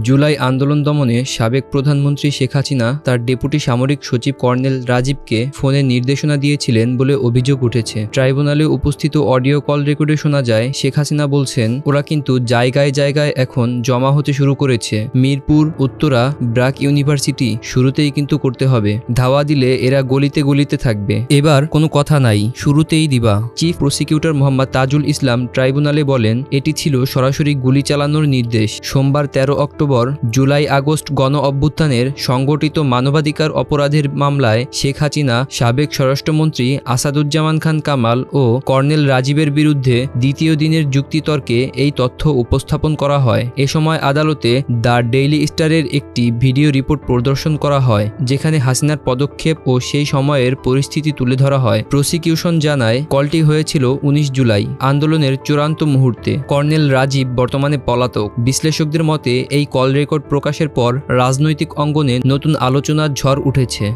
জুলাই আন্দোলন দমনে সাবেক প্রধানমন্ত্রী শেখ হাসিনা তার ডেপুটি সামরিক সচিব কর্নেল রাজীবকে ফোনে নির্দেশনা দিয়েছিলেন বলে অভিযোগ উঠেছে। ট্রাইব্যুনালে উপস্থিত অডিও কল রেকর্ডে শোনা যায় শেখ হাসিনা বলছেন, ওরা কিন্তু জায়গায় জায়গায় এখন জমা হতে শুরু করেছে। মিরপুর, উত্তরা, ব্র্যাক ইউনিভার্সিটি শুরুতেই কিন্তু করতে হবে। ধাওয়া দিলে এরা গলিতে গলিতে থাকবে। এবার কোনো কথা নাই, শুরুতেই দিবা। চিফ প্রসিকিউটর মোহাম্মদ তাজুল ইসলাম ট্রাইব্যুনালে বলেন, এটি ছিল সরাসরি গুলি চালানোর নির্দেশ। সোমবার 13 অক্টোবর জুলাই আগস্ট গণ অভ্যুত্থানের সংগঠিত মানবাধিকার অপরাধের মামলায় শেখ হাসিনা, সাবেক স্বরাষ্ট্রমন্ত্রী আসাদুজ্জামান খান কামাল ও কর্নেল রাজীবের বিরুদ্ধে দ্বিতীয় দিনের যুক্তিতর্কে এই তথ্য উপস্থাপন করা হয়। এ সময় আদালতে দ্য ডেইলি স্টারের একটি ভিডিও রিপোর্ট প্রদর্শন করা হয়, যেখানে হাসিনার পদক্ষেপ ও সেই সময়ের পরিস্থিতি তুলে ধরা হয়। প্রসিকিউশন জানায়, কলটি হয়েছিল 19 জুলাই, আন্দোলনের চূড়ান্ত মুহূর্তে। কর্নেল রাজীব বর্তমানে পলাতক। বিশ্লেষকদের মতে এই কল রেকর্ড প্রকাশের পর রাজনৈতিক অঙ্গনে নতুন আলোচনার ঝড় উঠেছে।